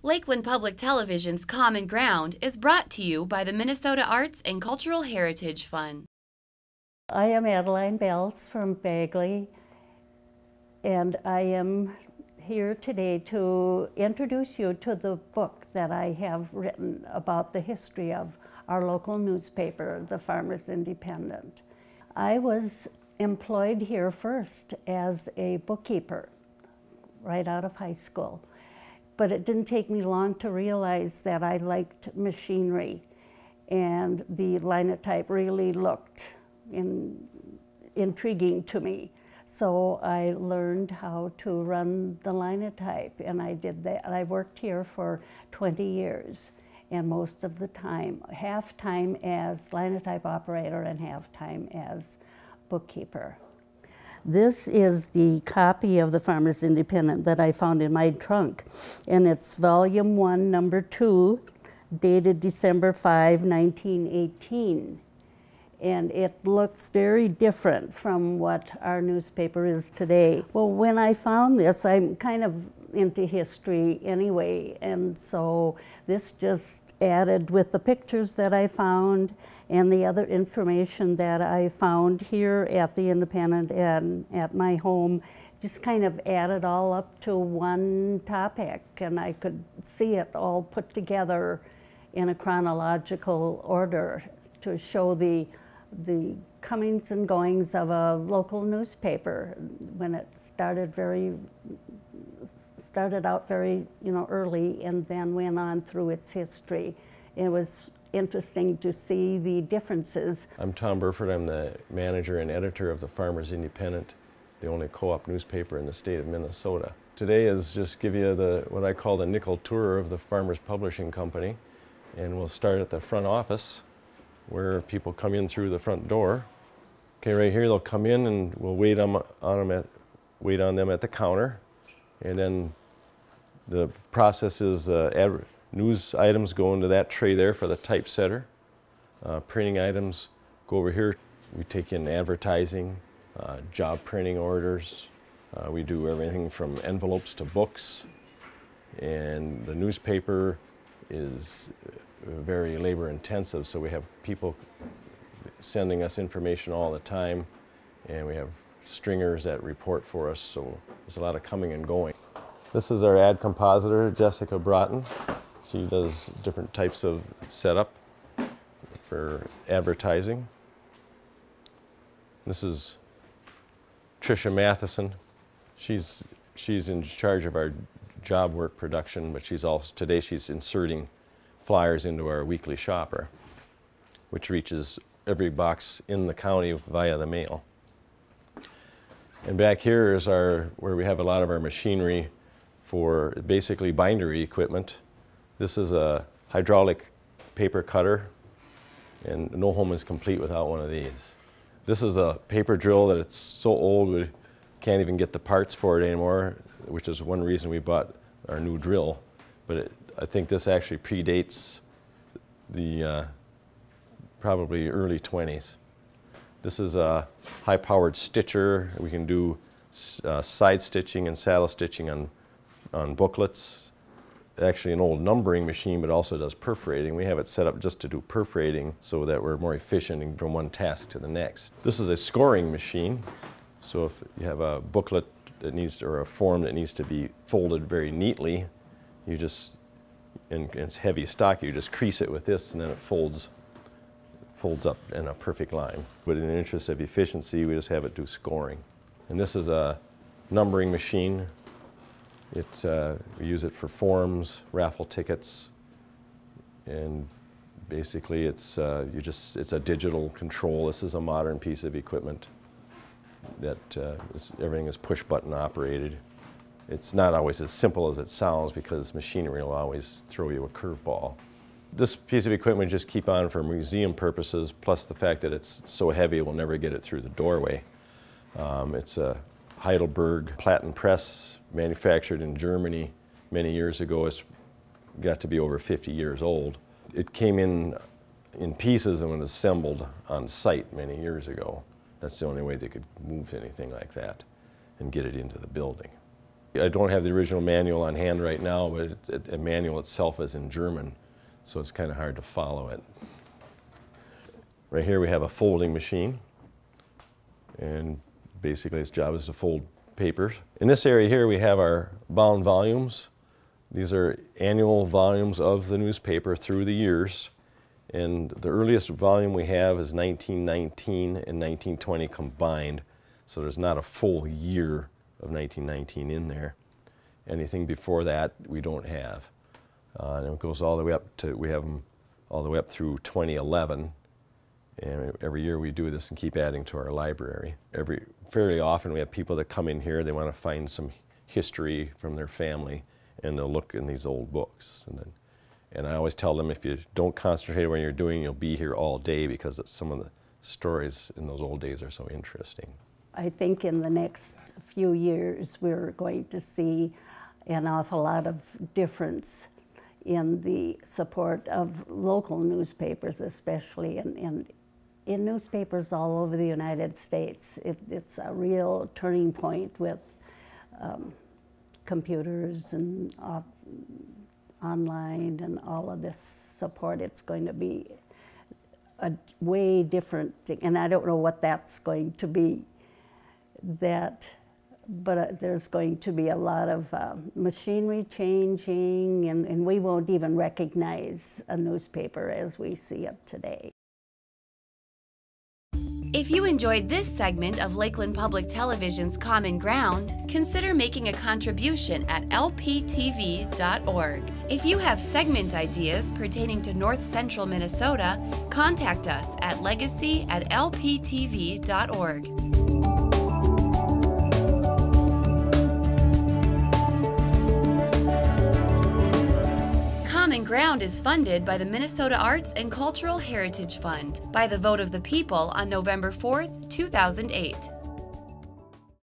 Lakeland Public Television's Common Ground is brought to you by the Minnesota Arts and Cultural Heritage Fund. I am Adeline Bells from Bagley, and I am here today to introduce you to the book that I have written about the history of our local newspaper, the Farmers Independent. I was employed here first as a bookkeeper right out of high school, but it didn't take me long to realize that I liked machinery, and the linotype really looked intriguing to me. So I learned how to run the linotype, and I did that. I worked here for 20 years, and most of the time, half time as linotype operator and half time as bookkeeper. This is the copy of the Farmers Independent that I found in my trunk, and it's volume 1, number 2, dated December 5, 1918. And it looks very different from what our newspaper is today. Well, when I found this, I'm kind of into history anyway, and so this just added with the pictures that I found and the other information that I found here at the Independent and at my home, just kind of added all up to one topic, and I could see it all put together in a chronological order to show the comings and goings of a local newspaper when it started out very early, and then went on through its history. It was interesting to see the differences. I'm Tom Burford. I'm the manager and editor of the Farmers Independent, the only co-op newspaper in the state of Minnesota. Today is just give you what I call the nickel tour of the Farmers Publishing Company, and we'll start at the front office where people come in through the front door. Okay, right here they'll come in and we'll wait on them at the counter, and then the process is news items go into that tray there for the typesetter. Printing items go over here. We take in advertising, job printing orders. We do everything from envelopes to books, and the newspaper is very labor intensive, so we have people sending us information all the time, and we have stringers that report for us, so there's a lot of coming and going. This is our ad compositor, Jessica Broughton. She does different types of setup for advertising. This is Tricia Matheson. She's in charge of our job work production, but today she's inserting flyers into our weekly shopper, which reaches every box in the county via the mail. And back here is where we have a lot of our machinery for basically bindery equipment. This is a hydraulic paper cutter, and no home is complete without one of these. This is a paper drill that it's so old we can't even get the parts for it anymore, which is one reason we bought our new drill. But I think this actually predates the probably early 20s. This is a high-powered stitcher. We can do side stitching and saddle stitching on booklets. Actually an old numbering machine, but also does perforating. We have it set up just to do perforating so that we're more efficient from one task to the next. This is a scoring machine. So if you have a booklet that or a form that needs to be folded very neatly, you just, and it's heavy stock, you just crease it with this, and then it folds up in a perfect line. But in the interest of efficiency, we just have it do scoring. And this is a numbering machine. We use it for forms, raffle tickets, and basically it's a digital control. This is a modern piece of equipment that everything is push button operated. It's not always as simple as it sounds because machinery will always throw you a curveball. This piece of equipment we just keep on for museum purposes, plus the fact that it's so heavy we'll never get it through the doorway. It's a Heidelberg platen press manufactured in Germany many years ago. It's got to be over 50 years old. It came in pieces and was assembled on site many years ago. That's the only way they could move anything like that and get it into the building. I don't have the original manual on hand right now, but the manual itself is in German, so it's kind of hard to follow it. Right here we have a folding machine, and basically its job is to fold papers. In this area here we have our bound volumes. These are annual volumes of the newspaper through the years, and the earliest volume we have is 1919 and 1920 combined, so there's not a full year of 1919 in there. Anything before that we don't have. And it goes all the way up to, we have them all the way up through 2011. And every year we do this and keep adding to our library. Fairly often we have people that come in here, they want to find some history from their family, and they'll look in these old books. And I always tell them, if you don't concentrate on what you're doing, you'll be here all day, because some of the stories in those old days are so interesting. I think in the next few years we're going to see an awful lot of difference in the support of local newspapers, especially in newspapers all over the United States. It's a real turning point with computers and online and all of this support. It's going to be a way different thing, and I don't know what that's going to be. But there's going to be a lot of machinery changing, and we won't even recognize a newspaper as we see it today. If you enjoyed this segment of Lakeland Public Television's Common Ground, consider making a contribution at lptv.org. If you have segment ideas pertaining to North Central Minnesota, contact us at legacy@lptv.org. Common Ground is funded by the Minnesota Arts and Cultural Heritage Fund by the vote of the people on November 4th, 2008.